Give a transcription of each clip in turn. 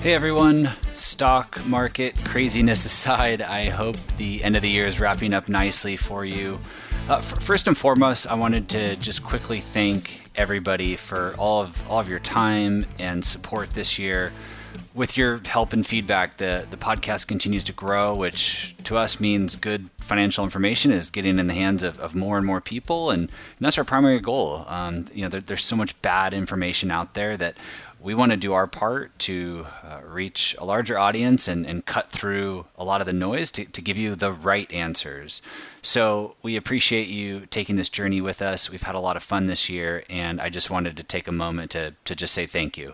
Hey everyone, stock market craziness aside, I hope the end of the year is wrapping up nicely for you. First and foremost, I wanted to just quickly thank everybody for all of your time and support this year. With your help and feedback, the podcast continues to grow, which to us means good financial information is getting in the hands of more and more people, and that's our primary goal. There's so much bad information out there that we want to do our part to reach a larger audience and cut through a lot of the noise to give you the right answers. So we appreciate you taking this journey with us. We've had a lot of fun this year, and I just wanted to take a moment to just say thank you.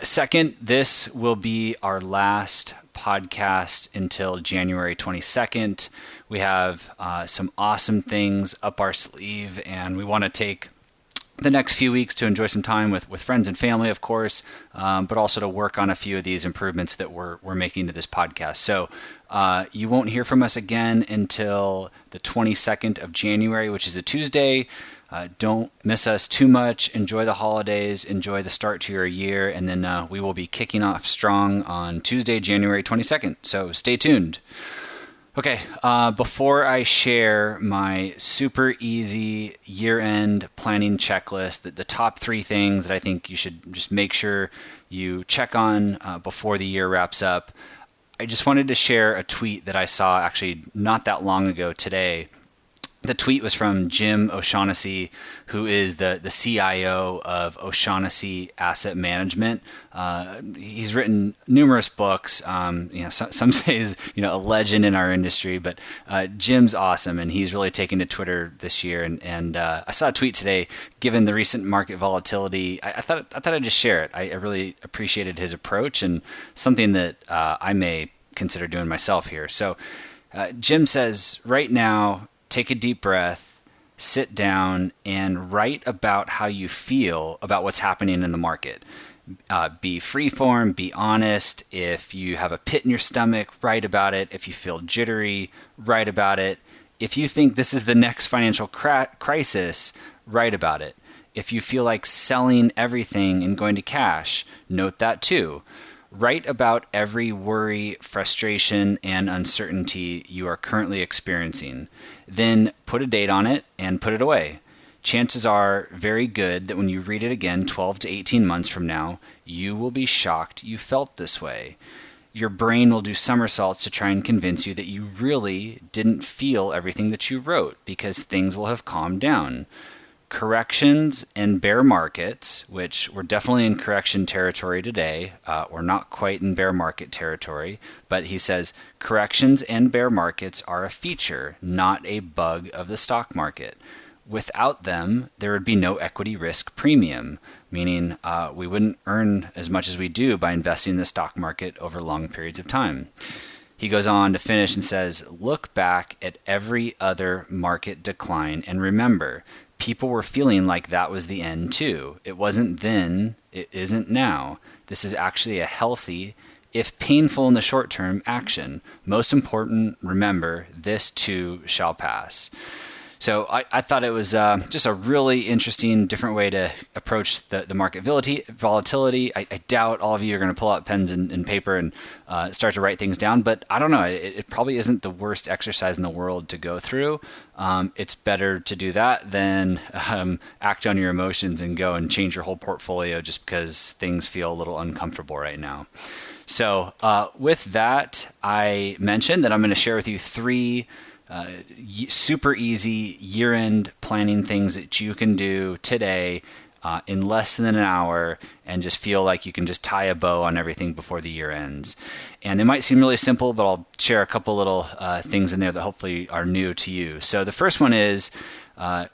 Second, this will be our last podcast until January 22nd. We have some awesome things up our sleeve, and we want to take the next few weeks to enjoy some time with friends and family, of course, but also to work on a few of these improvements that we're making to this podcast. So you won't hear from us again until the 22nd of January, which is a Tuesday. Don't miss us too much. Enjoy the holidays. Enjoy the start to your year. And then we will be kicking off strong on Tuesday, January 22nd. So stay tuned. Okay, before I share my super easy year-end planning checklist, the top 3 things that I think you should just make sure you check on before the year wraps up, I just wanted to share a tweet that I saw actually not that long ago today. The tweet was from Jim O'Shaughnessy, who is the CIO of O'Shaughnessy Asset Management. He's written numerous books. Some say he's a legend in our industry, but Jim's awesome, and he's really taken to Twitter this year. And I saw a tweet today. Given the recent market volatility, I thought I'd just share it. I really appreciated his approach and something that I may consider doing myself here. So Jim says, right now, take a deep breath, sit down, and write about how you feel about what's happening in the market. Be freeform, be honest. If you have a pit in your stomach, write about it. If you feel jittery, write about it. If you think this is the next financial crisis, write about it. If you feel like selling everything and going to cash, note that too. Write about every worry, frustration, and uncertainty you are currently experiencing. Then put a date on it and put it away. Chances are very good that when you read it again 12 to 18 months from now, you will be shocked you felt this way. Your brain will do somersaults to try and convince you that you really didn't feel everything that you wrote because things will have calmed down. Corrections and bear markets, which we're definitely in correction territory today. We're not quite in bear market territory, but he says corrections and bear markets are a feature, not a bug of the stock market. Without them, there would be no equity risk premium, meaning we wouldn't earn as much as we do by investing in the stock market over long periods of time. He goes on to finish and says, look back at every other market decline and remember, people were feeling like that was the end too. It wasn't then, it isn't now. This is actually a healthy, if painful in the short term, action. Most important, remember, this too shall pass. So I thought it was just a really interesting, different way to approach the market volatility. I doubt all of you are going to pull out pens and paper and start to write things down, but I don't know. It probably isn't the worst exercise in the world to go through. It's better to do that than act on your emotions and go and change your whole portfolio just because things feel a little uncomfortable right now. So with that, I mentioned that I'm going to share with you 3 super easy year-end planning things that you can do today in less than an hour and just feel like you can just tie a bow on everything before the year ends. And they might seem really simple, but I'll share a couple little things in there that hopefully are new to you. So the first one is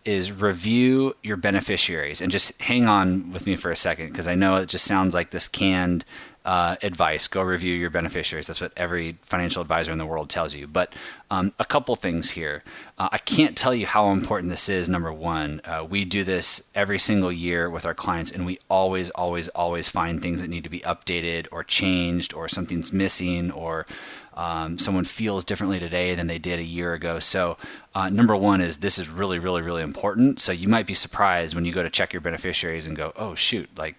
review your beneficiaries. And just hang on with me for a second because I know it just sounds like this canned advice. Go review your beneficiaries. That's what every financial advisor in the world tells you. But a couple things here. I can't tell you how important this is. Number one, we do this every single year with our clients, and we always find things that need to be updated or changed, or something's missing, or someone feels differently today than they did a year ago. So number one is this is really, really, really important. So you might be surprised when you go to check your beneficiaries and go, oh, shoot, like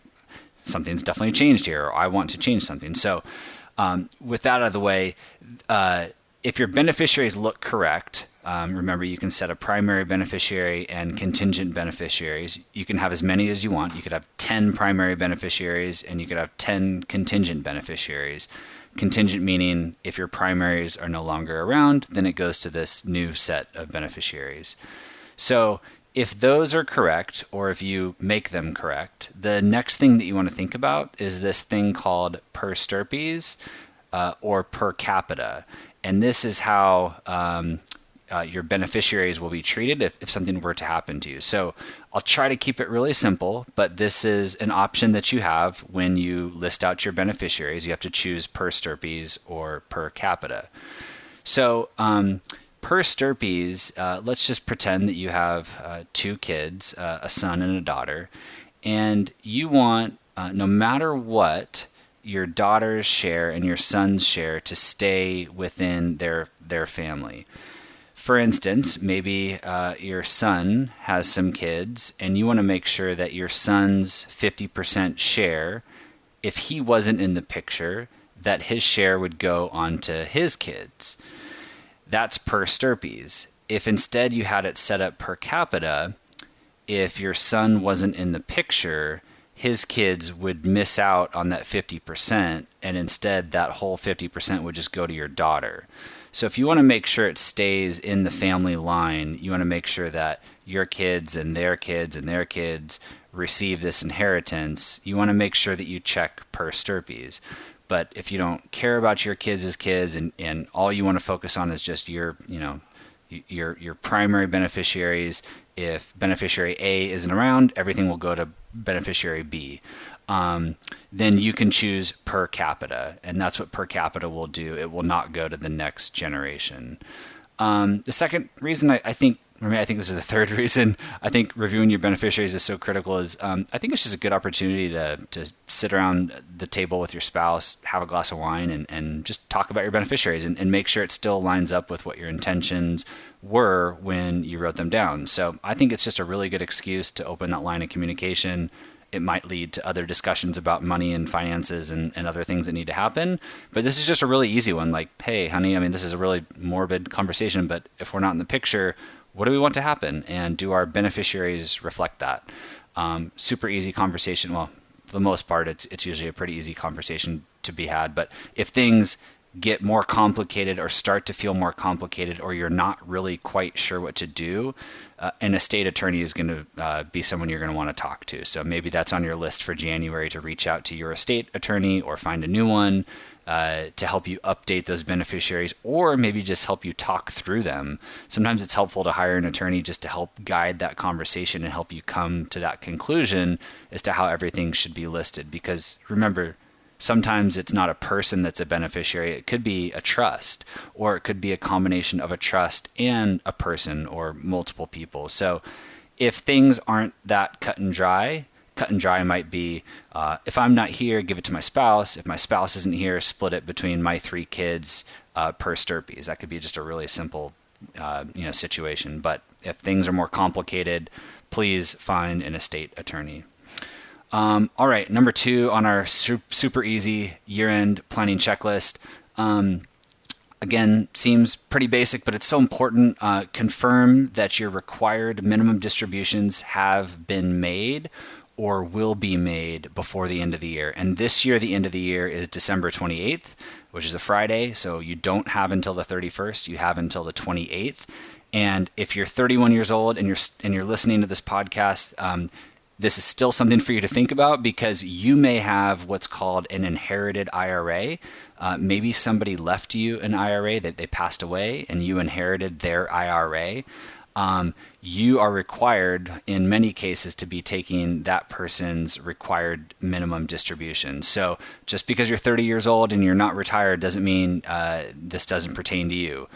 something's definitely changed here, or I want to change something. So with that out of the way, if your beneficiaries look correct, remember you can set a primary beneficiary and contingent beneficiaries. You can have as many as you want. You could have 10 primary beneficiaries and you could have 10 contingent beneficiaries. Contingent meaning if your primaries are no longer around, then it goes to this new set of beneficiaries. So if those are correct, or if you make them correct, the next thing that you want to think about is this thing called per stirpes or per capita. And this is how your beneficiaries will be treated if something were to happen to you. So I'll try to keep it really simple, but this is an option that you have when you list out your beneficiaries. You have to choose per stirpes or per capita. So per stirpes, let's just pretend that you have 2 kids, a son and a daughter, and you want, no matter what, your daughter's share and your son's share to stay within their family. For instance, maybe your son has some kids and you want to make sure that your son's 50% share, if he wasn't in the picture, that his share would go onto his kids. That's per stirpes. If instead you had it set up per capita, if your son wasn't in the picture, his kids would miss out on that 50%, and instead that whole 50% would just go to your daughter. So if you want to make sure it stays in the family line, you want to make sure that your kids and their kids and their kids receive this inheritance. You want to make sure that you check per stirpes. But if you don't care about your kids as kids and all you want to focus on is just your primary beneficiaries, if beneficiary A isn't around, everything will go to beneficiary B. Then you can choose per capita, and that's what per capita will do. It will not go to the next generation. The second reason I think this is the third reason I think reviewing your beneficiaries is so critical is I think it's just a good opportunity to sit around the table with your spouse, have a glass of wine, and just talk about your beneficiaries and make sure it still lines up with what your intentions were when you wrote them down. So I think it's just a really good excuse to open that line of communication. It might lead to other discussions about money and finances and other things that need to happen. But this is just a really easy one. Like, hey, honey, this is a really morbid conversation, but if we're not in the picture, what do we want to happen? And do our beneficiaries reflect that? Super easy conversation. Well, for the most part, it's usually a pretty easy conversation to be had. But if things get more complicated or start to feel more complicated, or you're not really quite sure what to do, an estate attorney is going to be someone you're going to want to talk to. So maybe that's on your list for January, to reach out to your estate attorney or find a new one to help you update those beneficiaries, or maybe just help you talk through them. Sometimes it's helpful to hire an attorney just to help guide that conversation and help you come to that conclusion as to how everything should be listed. Because remember, sometimes it's not a person that's a beneficiary. It could be a trust, or it could be a combination of a trust and a person or multiple people. So if things aren't that cut and dry might be, if I'm not here, give it to my spouse. If my spouse isn't here, split it between my 3 kids per stirpes. That could be just a really simple situation. But if things are more complicated, please find an estate attorney. All right, number 2 on our super easy year-end planning checklist. Again, seems pretty basic, but it's so important. Confirm that your required minimum distributions have been made or will be made before the end of the year. And this year, the end of the year is December 28th, which is a Friday. So you don't have until the 31st. You have until the 28th. And if you're 31 years old and you're listening to this podcast, this is still something for you to think about, because you may have what's called an inherited IRA. Maybe somebody left you an IRA, that they passed away and you inherited their IRA. You are required in many cases to be taking that person's required minimum distribution. So just because you're 30 years old and you're not retired doesn't mean this doesn't pertain to you.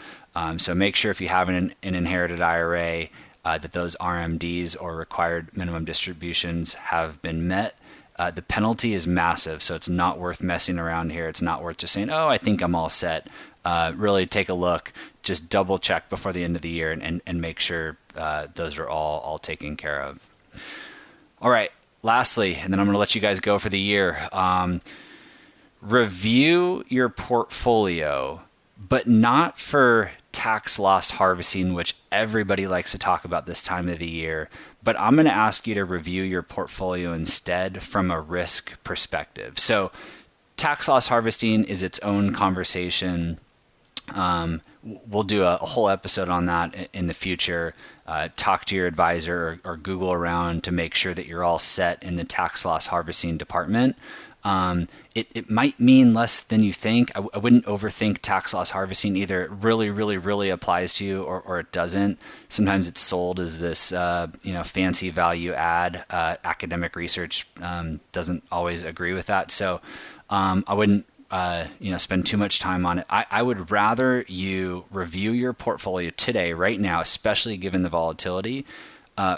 So make sure if you have an inherited IRA, that those RMDs, or required minimum distributions, have been met. The penalty is massive, so it's not worth messing around here. It's not worth just saying, oh, I think I'm all set. Really take a look, just double check before the end of the year and make sure those are all taken care of. All right, lastly, and then I'm going to let you guys go for the year. Review your portfolio, but not for tax loss harvesting, which everybody likes to talk about this time of the year. But I'm going to ask you to review your portfolio instead from a risk perspective. So tax loss harvesting is its own conversation. We'll do a whole episode on that in the future. Talk to your advisor or Google around to make sure that you're all set in the tax loss harvesting department. It might mean less than you think. I wouldn't overthink tax loss harvesting. Either it really, really, really applies to you or it doesn't. Sometimes it's sold as this fancy value add. Academic research doesn't always agree with that. So I wouldn't spend too much time on it. I would rather you review your portfolio today, right now, especially given the volatility,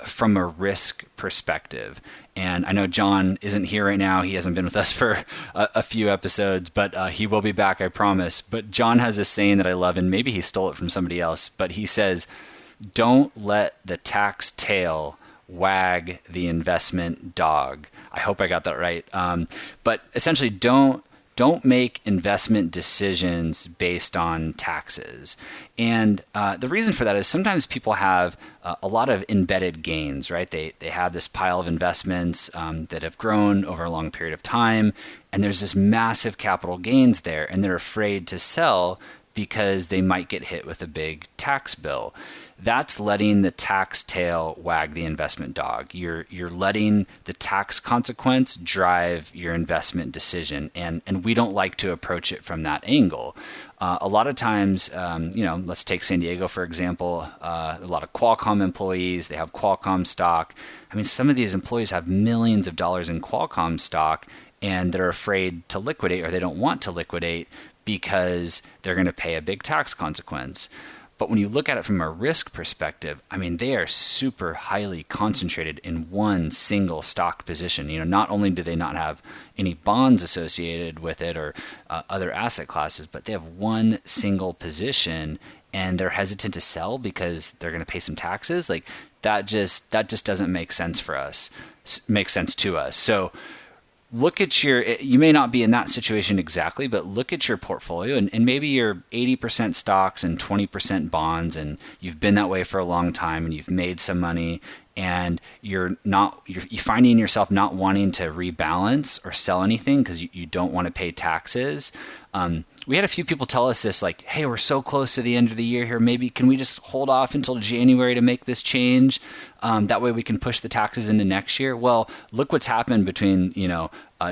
from a risk perspective. And I know John isn't here right now. He hasn't been with us for a few episodes, but he will be back, I promise. But John has this saying that I love, and maybe he stole it from somebody else, but he says, don't let the tax tail wag the investment dog. I hope I got that right. But essentially, don't make investment decisions based on taxes. And the reason for that is sometimes people have a lot of embedded gains, right? They have this pile of investments that have grown over a long period of time, and there's this massive capital gains there, and they're afraid to sell because they might get hit with a big tax bill. That's letting the tax tail wag the investment dog. You're letting the tax consequence drive your investment decision, and we don't like to approach it from that angle. A lot of times, let's take San Diego for example. A lot of Qualcomm employees, they have Qualcomm stock. I mean, some of these employees have millions of dollars in Qualcomm stock, and they're afraid to liquidate, or they don't want to liquidate because they're going to pay a big tax consequence. But when you look at it from a risk perspective, I mean, they are super highly concentrated in one single stock position. Not only do they not have any bonds associated with it or other asset classes, but they have one single position, and they're hesitant to sell because they're going to pay some taxes. Like that just doesn't make sense for us. Makes sense to us. So look at you may not be in that situation exactly, but look at your portfolio and maybe you're 80% stocks and 20% bonds, and you've been that way for a long time and you've made some money, and you're finding yourself not wanting to rebalance or sell anything because you don't want to pay taxes. We had a few people tell us this, like, hey, we're so close to the end of the year here. Maybe can we just hold off until January to make this change? That way we can push the taxes into next year. Well, look what's happened between,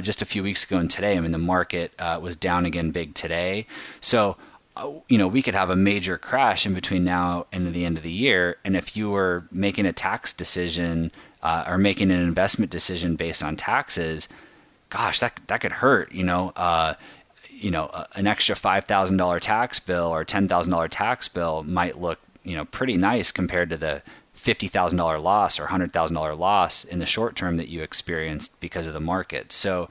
just a few weeks ago and today. I mean, the market was down again big today. So, we could have a major crash in between now and the end of the year. And if you were making a tax decision or making an investment decision based on taxes, gosh, that could hurt, an extra $5,000 tax bill or $10,000 tax bill might look, pretty nice compared to the $50,000 loss or $100,000 loss in the short term that you experienced because of the market. So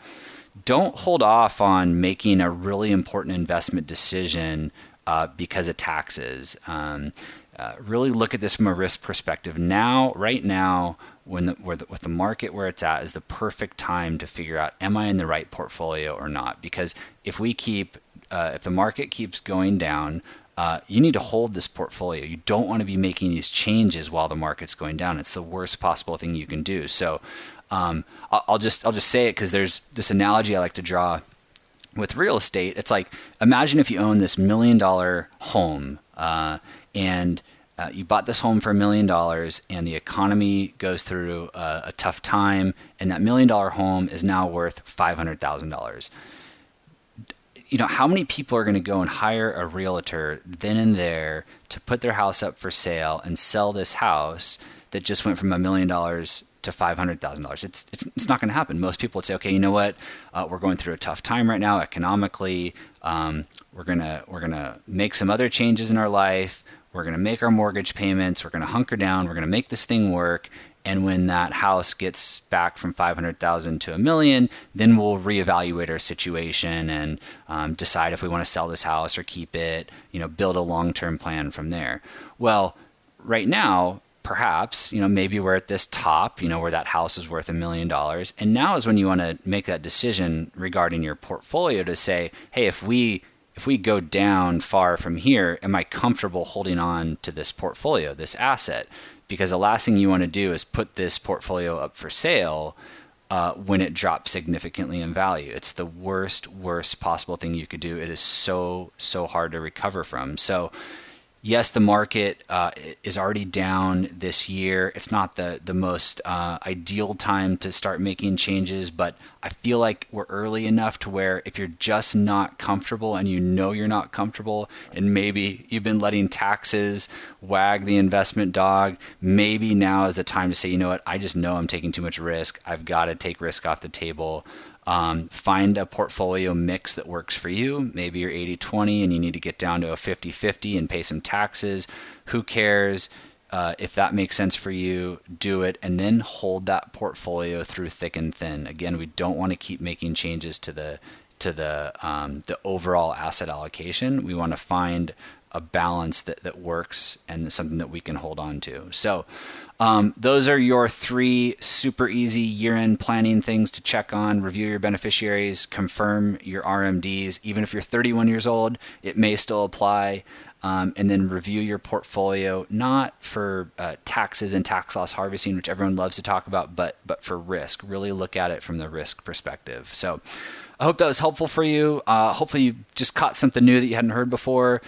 don't hold off on making a really important investment decision because of taxes. Really look at this from a risk perspective. Right now, with the market where it's at, is the perfect time to figure out, am I in the right portfolio or not? Because if the market keeps going down, you need to hold this portfolio. You don't want to be making these changes while the market's going down. It's the worst possible thing you can do. So I'll just say it because there's this analogy I like to draw with real estate. It's like, imagine if you own this $1 million home and you bought this home for $1 million and the economy goes through a tough time, and that $1 million home is now worth $500,000. How many people are going to go and hire a realtor then and there to put their house up for sale and sell this house that just went from $1 million to $500,000? It's not going to happen. Most people would say, okay, you know what? We're going through a tough time right now economically. We're gonna make some other changes in our life. We're gonna make our mortgage payments. We're gonna hunker down. We're gonna make this thing work. And when that house gets back from $500,000 to $1 million, then we'll reevaluate our situation and decide if we want to sell this house or keep it. Build a long-term plan from there. Well, right now, perhaps, maybe we're at this top, where that house is worth $1 million. And now is when you want to make that decision regarding your portfolio to say, hey, if we go down far from here, am I comfortable holding on to this portfolio, this asset? Because the last thing you want to do is put this portfolio up for sale when it drops significantly in value. It's the worst possible thing you could do. It is so hard to recover from. So yes, the market is already down this year. It's not the most ideal time to start making changes, but I feel like we're early enough to where if you're just not comfortable and you're not comfortable, and maybe you've been letting taxes wag the investment dog, maybe now is the time to say, you know what, I just know I'm taking too much risk. I've got to take risk off the table. Find a portfolio mix that works for you. Maybe you're 80-20 and you need to get down to a 50-50 and pay some taxes. Who cares? If that makes sense for you, do it, and then hold that portfolio through thick and thin. Again, we don't want to keep making changes to the overall asset allocation. We want to find a balance that works and something that we can hold on to. So those are your 3 super easy year-end planning things to check on. Review your beneficiaries, confirm your RMDs. Even if you're 31 years old, it may still apply. And then review your portfolio, not for taxes and tax loss harvesting, which everyone loves to talk about, but for risk. Really look at it from the risk perspective. So I hope that was helpful for you. Hopefully you just caught something new that you hadn't heard before.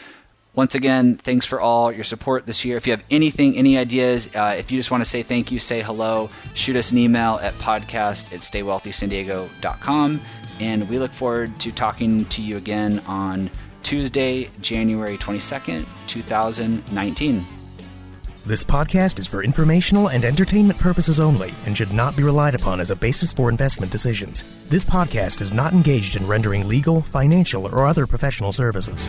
Once again, thanks for all your support this year. If you have any ideas, if you just want to say thank you, say hello, shoot us an email at podcast@staywealthysandiego.com. And we look forward to talking to you again on Tuesday, January 22nd, 2019. This podcast is for informational and entertainment purposes only and should not be relied upon as a basis for investment decisions. This podcast is not engaged in rendering legal, financial, or other professional services.